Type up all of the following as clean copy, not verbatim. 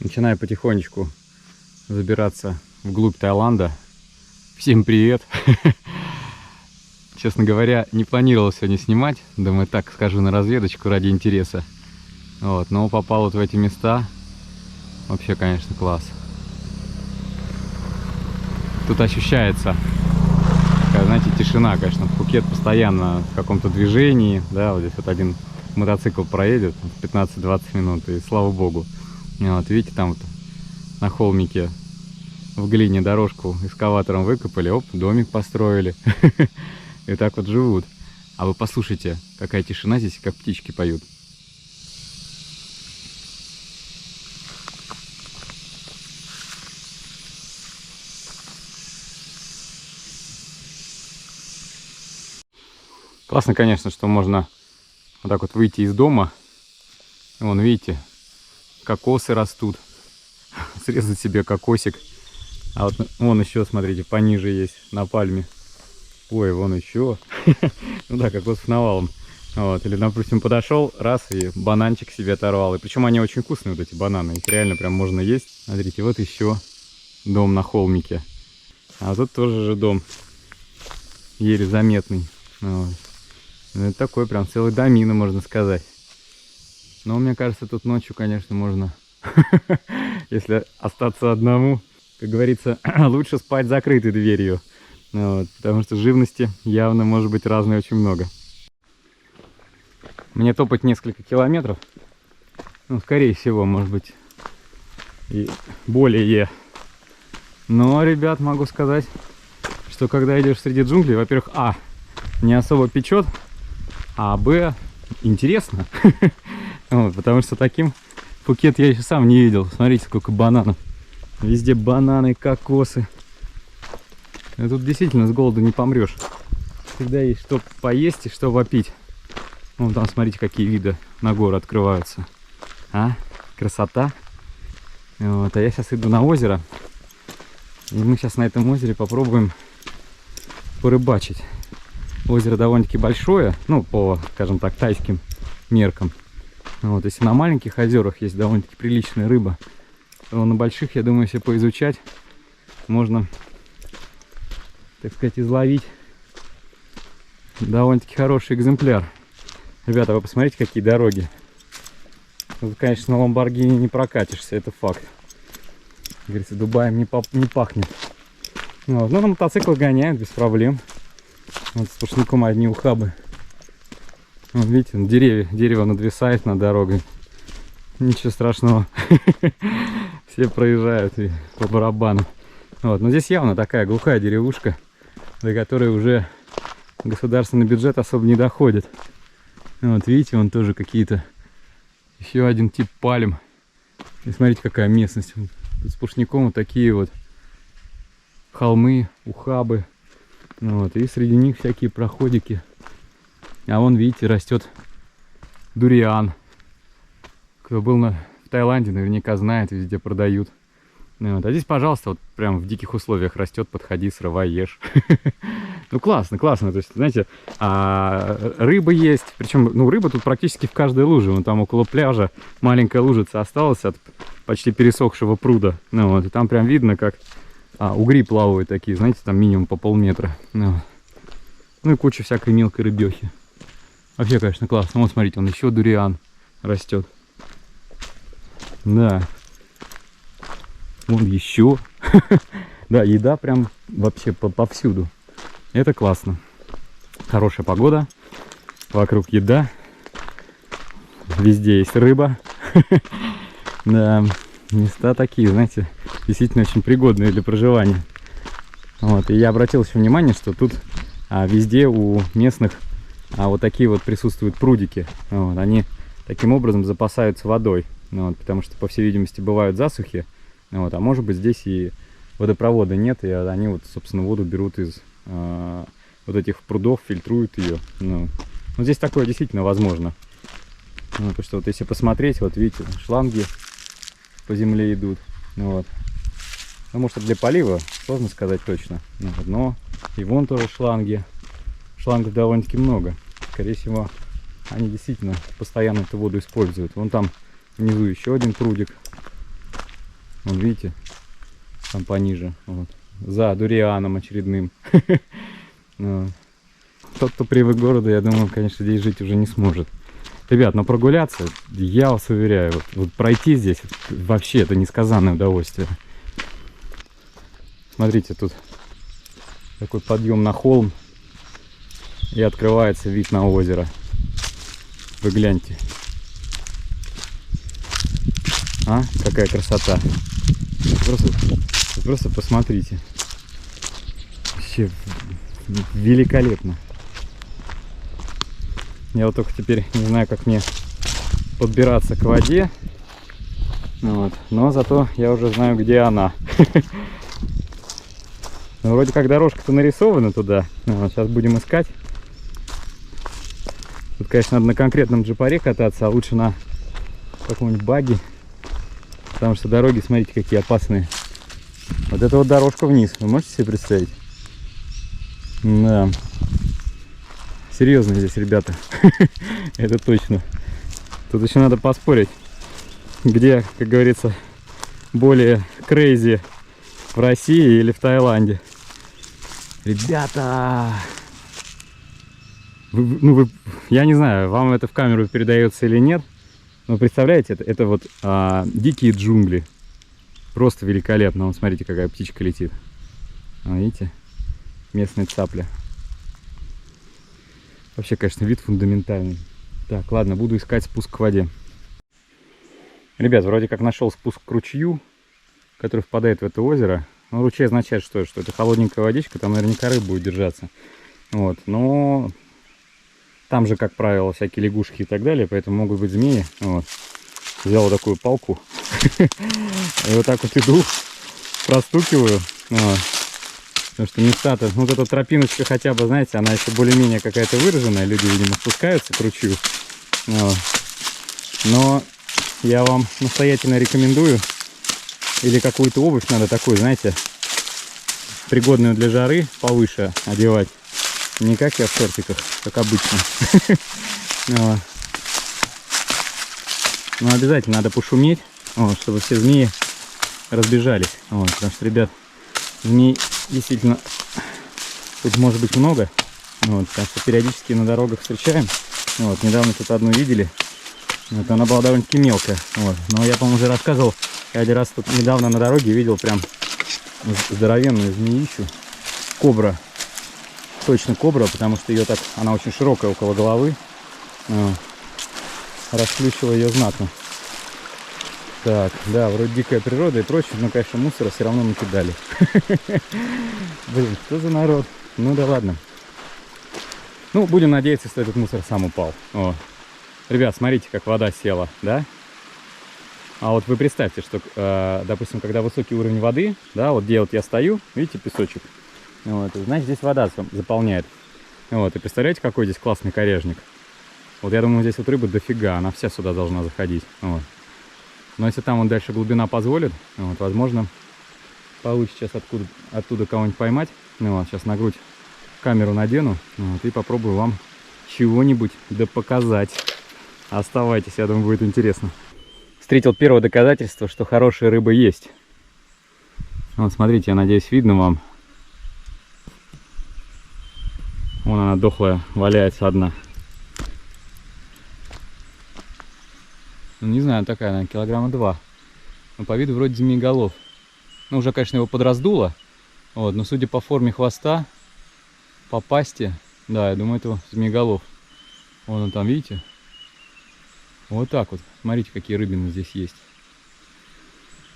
начинаю потихонечку забираться вглубь Таиланда. Всем привет! Честно говоря, не планировал сегодня снимать. Думаю, так скажу на разведочку ради интереса. Вот, но попал вот в эти места. Вообще, конечно, класс. Тут ощущается такая, знаете, тишина, конечно. Пхукет постоянно в каком-то движении. Да, вот здесь вот один мотоцикл проедет 15-20 минут, и слава богу. Вот, видите, там вот на холмике в глине дорожку экскаватором выкопали, оп, домик построили. И так вот живут. А вы послушайте, какая тишина здесь, как птички поют. Классно, конечно, что можно вот так вот выйти из дома. Вон, видите, кокосы растут. Срезать себе кокосик. А вот вон еще, смотрите, пониже есть, на пальме. Ой, вон еще. Ну да, кокосов навалом. Вот. Или, допустим, подошел, раз, и бананчик себе оторвал. И причем они очень вкусные, вот эти бананы. Их реально прям можно есть. Смотрите, вот еще дом на холмике. А тут тоже же дом. Еле заметный. Вот. Ну, это такой прям целый домино, можно сказать. Но мне кажется, тут ночью, конечно, можно, если остаться одному, как говорится, лучше спать закрытой дверью. Вот, потому что живности явно может быть разной очень много. Мне топать несколько километров. Ну, скорее всего, может быть, и более. Но, ребят, могу сказать, что когда идешь среди джунглей, во-первых, а, не особо печет, а б, интересно. Вот, потому что таким Пхукет я еще сам не видел. Смотрите, сколько бананов. Везде бананы, кокосы. И тут действительно с голоду не помрешь. Всегда есть что поесть и что попить. Вон там, смотрите, какие виды на горы открываются. А? Красота. Вот. А я сейчас иду на озеро. И мы сейчас на этом озере попробуем порыбачить. Озеро довольно-таки большое. Ну, по, скажем так, тайским меркам. Вот. Если на маленьких озерах есть довольно-таки приличная рыба, то на больших, я думаю, если поизучать, можно, так сказать, изловить довольно-таки хороший экземпляр. Ребята, вы посмотрите, какие дороги. Тут, конечно, на Ламборгини не прокатишься, это факт. Как говорится, Дубаем не пахнет. Вот. Но на мотоциклах гоняют без проблем. Вот сплошняком одни ухабы. Вот видите, дерево надвисает над дорогой. Ничего страшного. Все проезжают и по барабану. Вот. Но здесь явно такая глухая деревушка, до которой уже государственный бюджет особо не доходит. Вот видите, вон тоже какие-то еще один тип пальм. И смотрите, какая местность. Тут сплошняком вот такие вот холмы, ухабы. Вот. И среди них всякие проходики. А вон, видите, растет дуриан. Кто был в Таиланде, наверняка знает, везде продают. Вот. А здесь, пожалуйста, вот прям в диких условиях растет, подходи, срывай, ешь. Ну, классно, классно. То есть, знаете, рыба есть. Причем, ну, рыба тут практически в каждой луже. Вон там около пляжа маленькая лужица осталась от почти пересохшего пруда. Ну, вот, и там прям видно, как угри плавают такие, знаете, там минимум по полметра. Ну и куча всякой мелкой рыбехи. Вообще, конечно, классно. Вот, смотрите, он еще дуриан растет. Да. Вон еще. Да, еда прям вообще повсюду. Это классно. Хорошая погода. Вокруг еда. Везде есть рыба. Да, места такие, знаете, действительно очень пригодные для проживания. Вот, и я обратил еще внимание, что тут везде у местных вот такие вот присутствуют прудики. Вот, они таким образом запасаются водой. Вот, потому что, по всей видимости, бывают засухи. Вот, а может быть, здесь и водопровода нет, и они вот, собственно, воду берут из вот этих прудов, фильтруют ее. Ну, здесь такое действительно возможно. Ну, потому что вот если посмотреть, вот видите, шланги по земле идут. Вот. Потому что для полива сложно сказать точно. Вот, но и вон тоже шланги. Шлангов довольно-таки много. Скорее всего, они действительно постоянно эту воду используют. Вон там внизу еще один прудик. Вот видите, там пониже. Вот. За дурианом очередным. Тот, кто привык к городу, я думаю, конечно, здесь жить уже не сможет. Ребят, но прогуляться, я вас уверяю, вот пройти здесь вообще это несказанное удовольствие. Смотрите, тут такой подъем на холм, и открывается вид на озеро. Вы гляньте. А, какая красота. Просто посмотрите. Вообще великолепно. Я вот только теперь не знаю, как мне подбираться к воде. Вот. Но зато я уже знаю, где она. Ну, вроде как дорожка-то нарисована туда. Вот, сейчас будем искать. Тут, конечно, надо на конкретном джипаре кататься, а лучше на каком-нибудь баги. Потому что дороги, смотрите, какие опасные. Вот это вот дорожка вниз. Вы можете себе представить? Да. Серьезно здесь, ребята. Это точно. Тут еще надо поспорить, где, как говорится, более крейзи, в России или в Таиланде. Ребята! Я не знаю, вам это в камеру передается или нет, но представляете, это вот дикие джунгли. Просто великолепно. Вон, смотрите, какая птичка летит. Видите? Местная цапля. Вообще, конечно, вид фундаментальный. Так, ладно, буду искать спуск к воде. Ребят, вроде как нашел спуск к ручью, который впадает в это озеро. Ну, ручей означает, что это холодненькая водичка, там наверняка рыба будет держаться. Вот, но там же, как правило, всякие лягушки и так далее, поэтому могут быть змеи. Вот. Взял вот такую палку и вот так вот иду, простукиваю. Вот. Потому что места-то, ну, вот эта тропиночка хотя бы, знаете, она еще более-менее какая-то выраженная. Люди, видимо, спускаются к ручью. Вот. Но я вам настоятельно рекомендую. Или какую-то обувь надо такую, знаете, пригодную для жары, повыше одевать. Не как я в шортиках, как обычно. Но обязательно надо пошуметь, чтобы все змеи разбежались. Потому что, ребят, змей действительно тут может быть много. Потому что периодически на дорогах встречаем. Недавно тут одну видели. Она была довольно-таки мелкая. Но я, по-моему, уже рассказывал, я один раз тут недавно на дороге видел прям здоровенную змеищу. Кобра. Точно кобра, потому что ее так, она очень широкая около головы. Расплющила ее знатно. Так, да, вроде дикая природа и прочее, но, конечно, мусора все равно накидали. Блин, что за народ? Ну да ладно. Ну, будем надеяться, что этот мусор сам упал. Ребят, смотрите, как вода села, да? А вот вы представьте, что, допустим, когда высокий уровень воды, да, вот где вот я стою, видите, песочек, значит, здесь вода заполняет. И представляете, какой здесь классный коряжник. Вот я думаю, здесь вот рыба дофига, она вся сюда должна заходить. Но если там дальше глубина позволит, возможно, получится сейчас оттуда кого-нибудь поймать. Сейчас на грудь камеру надену, и попробую вам чего-нибудь показать. Оставайтесь, я думаю, будет интересно. Встретил первое доказательство, что хорошая рыба есть. Вот, смотрите, я надеюсь, видно вам. Вон она дохлая, валяется одна. Ну, не знаю, такая она, килограмма 2. Но по виду вроде змееголов. Ну, уже, конечно, его подраздуло. Но судя по форме хвоста, по пасти, да, я думаю, это змееголов. Вон он там, видите? Вот так вот. Смотрите, какие рыбины здесь есть.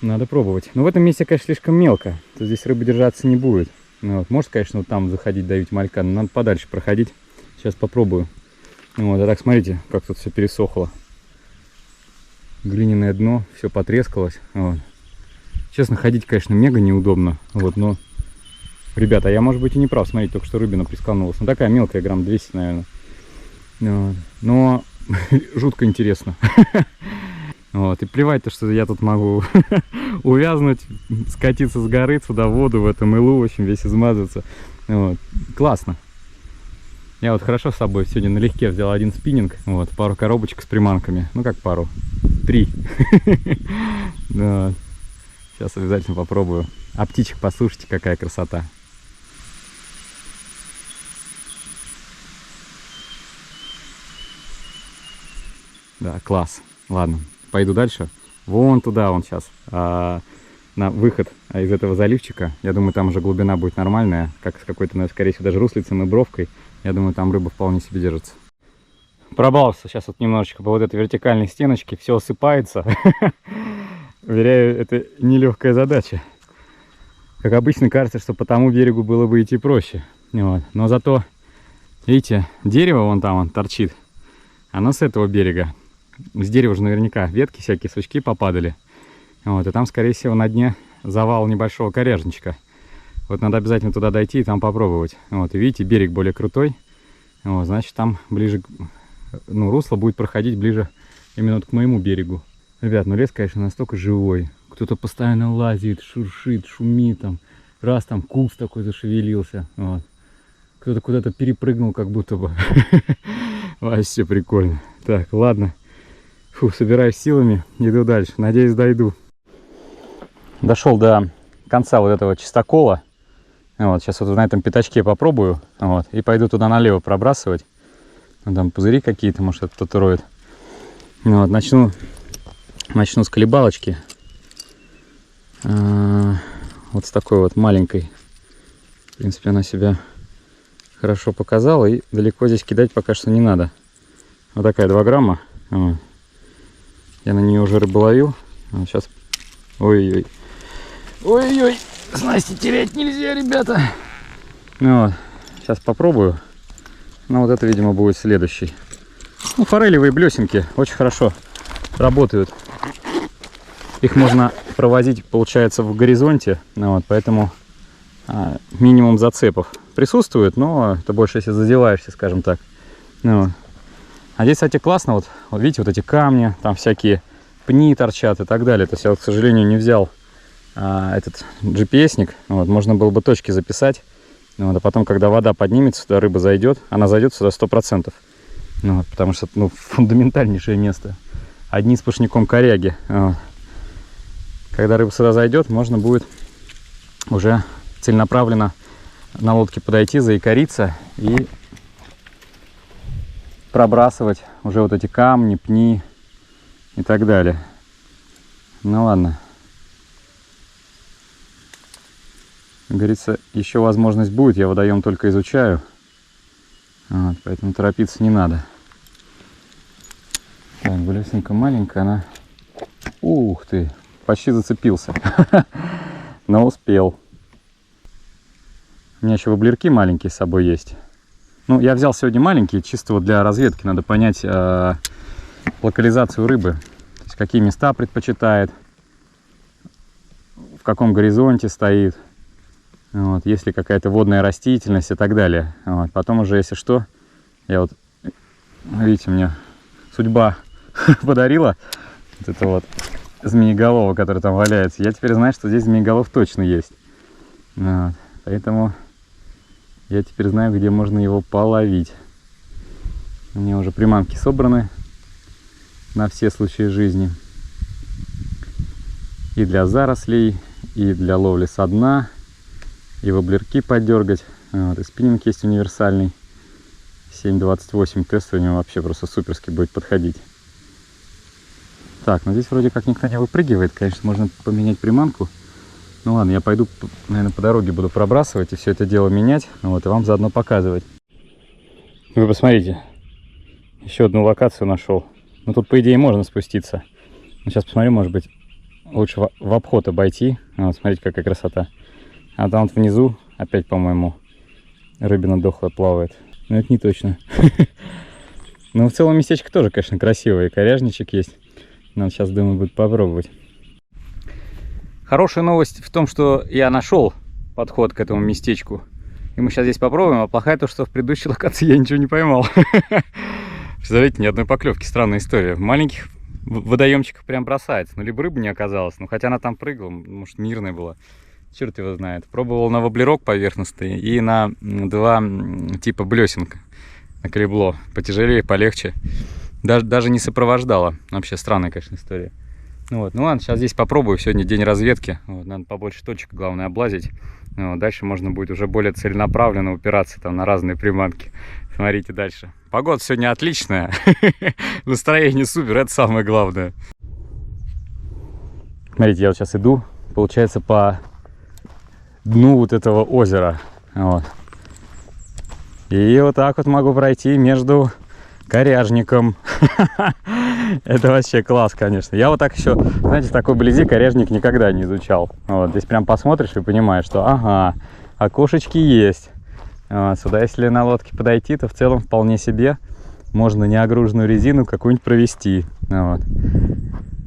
Надо пробовать. Но в этом месте, конечно, слишком мелко. То здесь рыба держаться не будет. Может, конечно, вот там заходить, давить малька, но надо подальше проходить. Сейчас попробую. А так, смотрите, как тут все пересохло. Глиняное дно, все потрескалось. Честно, ходить, конечно, мега неудобно. Но, ребята, я, может быть, и не прав. Смотрите, только что рыбина прискользнулась. Ну, такая мелкая, грамм 200, наверное. Но жутко интересно. И плевать-то, что я тут могу увязнуть, скатиться с горы сюда в воду, в эту мылу, в общем, весь измазаться. Классно. Я вот хорошо с собой сегодня налегке взял один спиннинг, пару коробочек с приманками. Ну как пару? 3. Сейчас обязательно попробую. А птичек послушайте, какая красота. Да, класс. Ладно, пойду дальше. Вон туда он сейчас. На выход из этого заливчика. Я думаю, там уже глубина будет нормальная. Как с какой-то, скорее всего, даже руслицем и бровкой. Я думаю, там рыба вполне себе держится. Пробрался сейчас вот немножечко по вот этой вертикальной стеночке. Все осыпается. Уверяю, это нелегкая задача. Как обычно, кажется, что по тому берегу было бы идти проще. Вот. Но зато, видите, дерево вон там он торчит. Оно с этого берега. С дерева же наверняка ветки, всякие сучки попадали. Вот, и там, скорее всего, на дне завал небольшого коряжничка. Вот надо обязательно туда дойти и там попробовать. Вот, и видите, берег более крутой. Вот, значит, там ближе, ну, русло будет проходить ближе именно вот к моему берегу. Ребят, ну лес, конечно, настолько живой. Кто-то постоянно лазит, шуршит, шумит там. Раз там куст такой зашевелился. Вот. Кто-то куда-то перепрыгнул, как будто бы. Вообще прикольно. Так, ладно. Фу, собираюсь силами, иду дальше. Надеюсь, дойду. Дошел до конца вот этого чистокола. Вот, сейчас вот на этом пятачке попробую. Вот, и пойду туда налево пробрасывать. Ну, там пузыри какие-то, может, это кто-то роет. Вот, начну с колебалочки. Вот с такой вот маленькой. В принципе, она себя хорошо показала. И далеко здесь кидать пока что не надо. Вот такая 2 грамма. Вот. Я на нее уже рыбу ловил. Сейчас... Ой-ой-ой. Ой-ой. Снасти терять нельзя, ребята. Ну вот. Сейчас попробую. Но вот это, видимо, будет следующий. Ну, форелевые блесенки очень хорошо работают. Их можно провозить, получается, в горизонте. Вот, поэтому минимум зацепов присутствует, но это больше, если задеваешься, скажем так. Ну, а здесь, кстати, классно. Вот видите, вот эти камни, там всякие пни торчат и так далее. То есть я, вот, к сожалению, не взял этот GPS-ник. Вот, можно было бы точки записать. Вот, а потом, когда вода поднимется, сюда рыба зайдет. Она зайдет сюда 100%. Вот, потому что это, ну, фундаментальнейшее место. Одни с сплошняком коряги. Вот. Когда рыба сюда зайдет, можно будет уже целенаправленно на лодке подойти, заикариться и пробрасывать уже вот эти камни, пни и так далее. Ну ладно. Как говорится, еще возможность будет. Я водоем только изучаю. Вот, поэтому торопиться не надо. Так, блесенка маленькая, она... Ух ты! Почти зацепился. Но успел. У меня еще воблерки маленькие с собой есть. Ну, я взял сегодня маленькие, чисто вот для разведки. Надо понять локализацию рыбы. То есть, какие места предпочитает, в каком горизонте стоит. Вот, есть ли какая-то водная растительность и так далее. Вот, потом уже, если что, я вот... Видите, мне судьба подарила вот это вот змееголова, который там валяется. Я теперь знаю, что здесь змееголов точно есть. Вот. Поэтому я теперь знаю, где можно его половить. У меня уже приманки собраны на все случаи жизни. И для зарослей, и для ловли со дна, и воблерки подергать. Вот. И спиннинг есть универсальный. 7.28 тест у него вообще просто суперски будет подходить. Так, ну здесь вроде как никто не выпрыгивает. Конечно, можно поменять приманку. Ну ладно, я пойду, наверное, по дороге буду пробрасывать и все это дело менять. Вот, и вам заодно показывать. Вы посмотрите. Еще одну локацию нашел. Ну тут, по идее, можно спуститься. Ну, сейчас посмотрю, может быть, лучше в обход обойти. Вот, смотрите, какая красота. А там вот внизу опять, по-моему, рыбина дохлая плавает. Но это не точно. Но в целом местечко тоже, конечно, красивое. И коряжничек есть. Надо сейчас, думаю, будет попробовать. Хорошая новость в том, что я нашел подход к этому местечку. И мы сейчас здесь попробуем. А плохая то, что в предыдущей локации я ничего не поймал. Представляете, ни одной поклевки. Странная история. В маленьких водоемчиках прям бросается. Ну, либо рыбы не оказалось. Ну, хотя она там прыгала. Может, мирная была. Черт его знает. Пробовал на воблерок поверхностный и на 2 типа блесенка. На кребло. Потяжелее, полегче. Даже не сопровождала. Вообще странная, конечно, история. Вот. Ну ладно, сейчас здесь попробую. Сегодня день разведки. Вот, надо побольше точек, главное, облазить. Вот, дальше можно будет уже более целенаправленно упираться там на разные приманки. Смотрите дальше. Погода сегодня отличная. Настроение супер, это самое главное. Смотрите, я вот сейчас иду, получается, по дну вот этого озера. Вот. И вот так вот могу пройти между коряжником. Это вообще класс, конечно. Я вот так еще, знаете, в такой вблизи коряжник никогда не изучал. Вот, здесь прям посмотришь и понимаешь, что ага, окошечки есть. Вот, сюда, если на лодке подойти, то в целом вполне себе можно неогруженную резину какую-нибудь провести. Вот.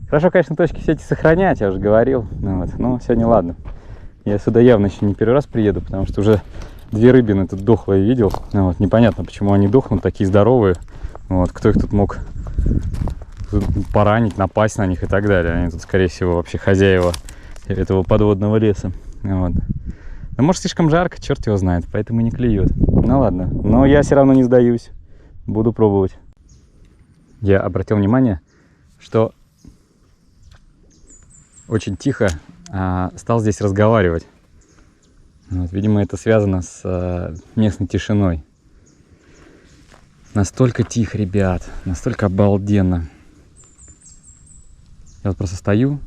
Хорошо, конечно, точки все эти сохранять, я уже говорил. Вот. Но сегодня ладно. Я сюда явно еще не первый раз приеду, потому что уже 2 рыбины тут дохлые видел. Вот. Непонятно, почему они дохнут, такие здоровые. Вот. Кто их тут мог поранить, напасть на них и так далее. Они тут, скорее всего, вообще хозяева этого подводного леса. Вот. Но может слишком жарко, черт его знает, поэтому не клюет. Ну ладно, но я все равно не сдаюсь. Буду пробовать. Я обратил внимание, что очень тихо стал здесь разговаривать. Вот, видимо, это связано с местной тишиной. Настолько тихо, ребят, настолько обалденно. Я вот просто стою,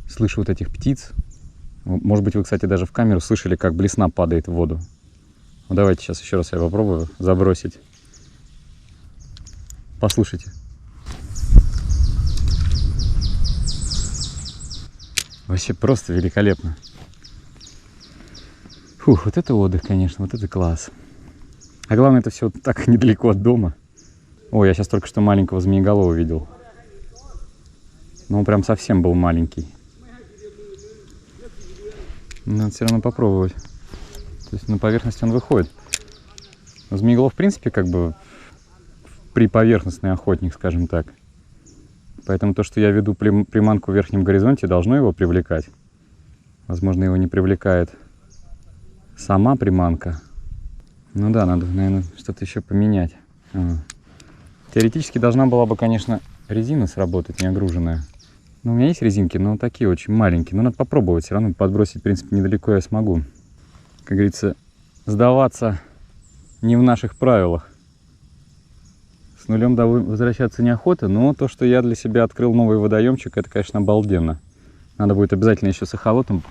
слышу вот этих птиц. Может быть, вы, кстати, даже в камеру слышали, как блесна падает в воду. Ну, давайте сейчас еще раз я попробую забросить. Послушайте. Вообще просто великолепно. Фух, вот это отдых, конечно, вот это класс. А главное, это все так недалеко от дома. Ой, я сейчас только что маленького змееголова видел. Но он прям совсем был маленький. Надо все равно попробовать. То есть на поверхность он выходит. Но змееголов, в принципе, как бы приповерхностный охотник, скажем так. Поэтому то, что я веду приманку в верхнем горизонте, должно его привлекать. Возможно, его не привлекает сама приманка. Ну да, надо, наверное, что-то еще поменять. Теоретически должна была бы, конечно, резина сработать, не огруженная. Но у меня есть резинки, но такие очень маленькие. Но надо попробовать, все равно подбросить, в принципе, недалеко я смогу. Как говорится, сдаваться не в наших правилах. С нулем возвращаться неохота, но то, что я для себя открыл новый водоемчик, это, конечно, обалденно. Надо будет обязательно еще с эхолотом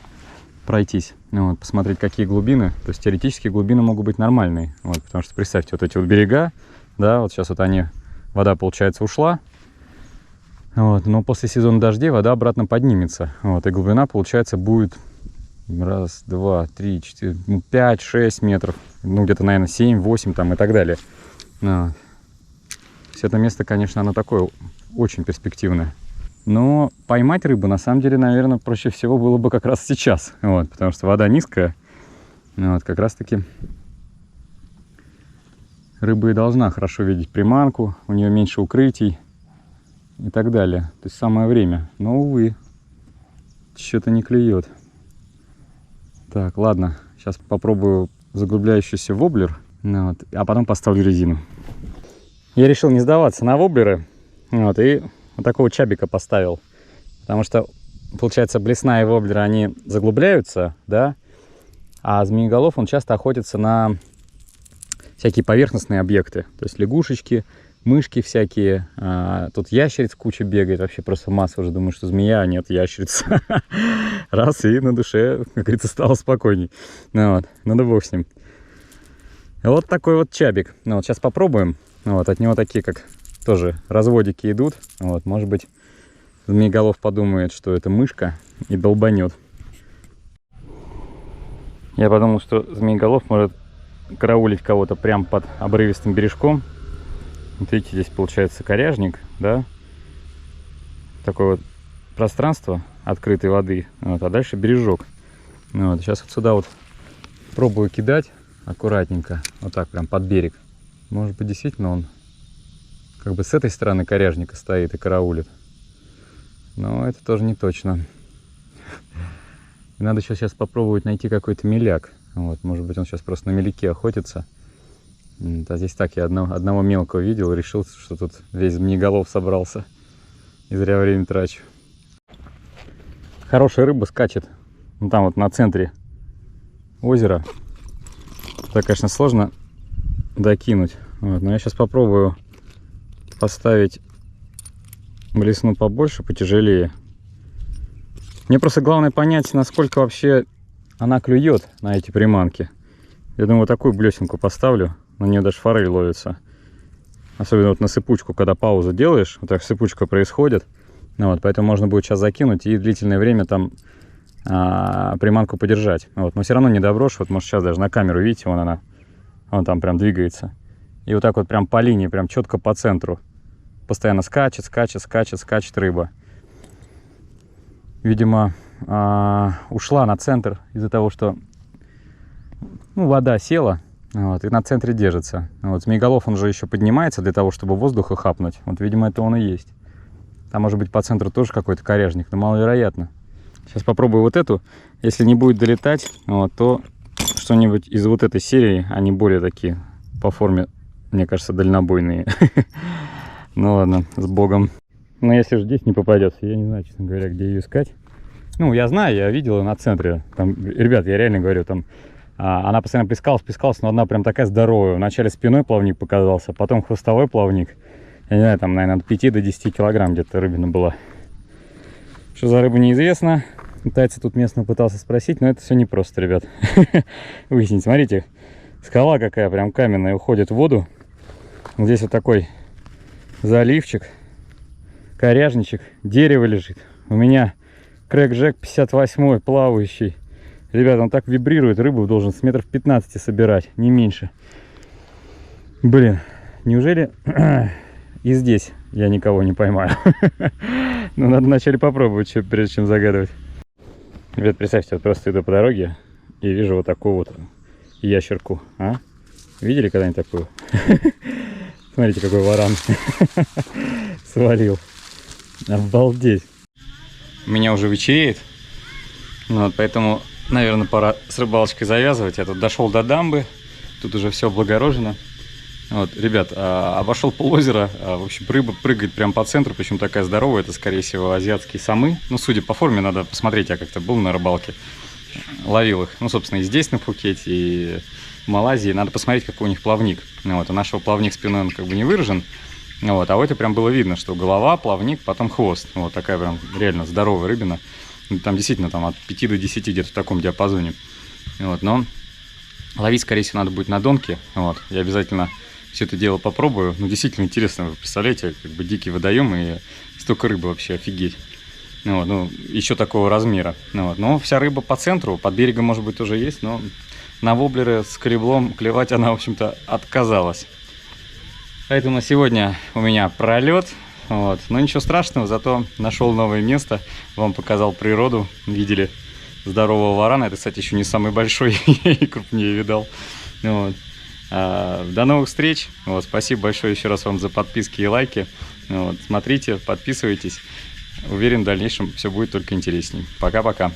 пройтись, вот, посмотреть, какие глубины. То есть теоретически глубины могут быть нормальные. Вот, потому что представьте, вот эти вот берега, да, вот сейчас вот они, вода, получается, ушла. Вот, но после сезона дождей вода обратно поднимется. Вот, и глубина, получается, будет 1, 2, 3, 4, 5, 6 метров. Ну, где-то, наверное, 7, 8 там и так далее. Вот. Все это место, конечно, оно такое очень перспективное. Но поймать рыбу, на самом деле, наверное, проще всего было бы как раз сейчас. Вот, потому что вода низкая. Вот, как раз-таки рыба и должна хорошо видеть приманку. У нее меньше укрытий и так далее. То есть самое время. Но, увы, что-то не клюет. Так, ладно. Сейчас попробую заглубляющийся воблер. Вот, а потом поставлю резину. Я решил не сдаваться на воблеры. Вот, и вот такого чабика поставил. Потому что, получается, блесна и воблеры, они заглубляются, да? А змееголов, он часто охотится на всякие поверхностные объекты. То есть лягушечки, мышки всякие. Тут ящериц куча бегает. Вообще просто масса, уже думаю, что змея, а нет, ящерица. Раз, и на душе, как говорится, стало спокойней. Ну вот, надо бог с ним. Вот такой вот чабик. Ну вот, сейчас попробуем. Вот, от него такие, как тоже разводики идут. Вот, может быть, змееголов подумает, что это мышка, и долбанет. Я подумал, что змееголов может караулить кого-то прямо под обрывистым бережком. Вот видите, здесь получается коряжник, да? Такое вот пространство открытой воды. Вот, а дальше бережок. Вот, сейчас вот сюда вот пробую кидать аккуратненько. Вот так прям под берег. Может быть, действительно он как бы с этой стороны коряжника стоит и караулит. Но это тоже не точно. Надо еще сейчас попробовать найти какой-то меляк. Вот, может быть, он сейчас просто на меляке охотится. А здесь так, я одного мелкого видел и решил, что тут весь змееголов собрался. И зря время трачу. Хорошая рыба скачет. Ну, там вот на центре озера. Это, конечно, сложно докинуть. Вот, но я сейчас попробую поставить блесну побольше, потяжелее. Мне просто главное понять, насколько вообще она клюет на эти приманки. Я думаю, вот такую блесенку поставлю. На нее даже форель ловится. Особенно вот на сыпучку, когда паузу делаешь, вот так сыпучка происходит. Ну, вот, поэтому можно будет сейчас закинуть и длительное время там приманку подержать. Вот, но все равно не доброшь. Вот, может, сейчас даже на камеру, видите, вон она. Вон там прям двигается. И вот так вот прям по линии, прям четко по центру. Постоянно скачет, скачет, скачет, скачет рыба. Видимо, ушла на центр из-за того, что вода села. Вот, и на центре держится. Вот, змееголов, он же еще поднимается для того, чтобы воздуха хапнуть. Вот, видимо, это он и есть. Там может быть по центру тоже какой-то коряжник, но маловероятно. Сейчас попробую вот эту. Если не будет долетать, вот, то что-нибудь из вот этой серии, они более такие по форме, мне кажется, дальнобойные. Ну ладно, с Богом. Но если же здесь не попадется, я не знаю, честно говоря, где ее искать. Ну, я знаю, я видел ее на центре. Там, ребят, я реально говорю, там она постоянно плескалась, но одна прям такая здоровая. Вначале спиной плавник показался, потом хвостовой плавник. Я не знаю, там, наверное, от 5 до 10 килограмм где-то рыбина была. Что за рыба, неизвестно. Тайца тут местного пытался спросить, но это все непросто, ребят. Выяснить, смотрите, скала какая прям каменная, уходит в воду. Здесь вот такой заливчик, коряжничек, дерево лежит. У меня крэк-джек 58 плавающий. Ребята, он так вибрирует, рыбу должен с метров 15 собирать, не меньше. Блин, неужели и здесь я никого не поймаю? Ну, надо вначале попробовать, прежде чем загадывать. Ребят, представьте, вот просто иду по дороге и вижу вот такую вот ящерку. А? Видели когда-нибудь такую? Смотрите, какой варан свалил. Обалдеть. У меня уже вечереет. Вот, поэтому, наверное, пора с рыбалочкой завязывать. Я тут дошел до дамбы. Тут уже все облагорожено. Вот, ребят, обошел полозера. В общем, рыба прыгает прямо по центру, причем такая здоровая. Это, скорее всего, азиатские самы. Ну, судя по форме, надо посмотреть. Я как-то был на рыбалке, ловил их. Ну, собственно, и здесь, на Пхукете, и в Малайзии. Надо посмотреть, какой у них плавник. Вот, у нашего плавник спиной, он как бы не выражен. Вот, а у этой прям было видно, что голова, плавник, потом хвост. Вот такая прям реально здоровая рыбина. Там действительно там, от 5 до 10 где-то в таком диапазоне. Вот, но ловить, скорее всего, надо будет на донке. Вот, я обязательно все это дело попробую. Ну, действительно интересно, вы представляете, как бы дикий водоем и столько рыбы вообще, офигеть. Вот, ну, еще такого размера. Вот, но вся рыба по центру, под берегом, может быть, тоже есть, но на воблеры с креблом клевать она, в общем-то, отказалась. Поэтому сегодня у меня пролет. Вот. Но ничего страшного, зато нашел новое место, вам показал природу, видели здорового варана. Это, кстати, еще не самый большой, я и крупнее видал. Вот. До новых встреч. Вот. Спасибо большое еще раз вам за подписки и лайки. Вот. Смотрите, подписывайтесь. Уверен, в дальнейшем все будет только интересней. Пока-пока.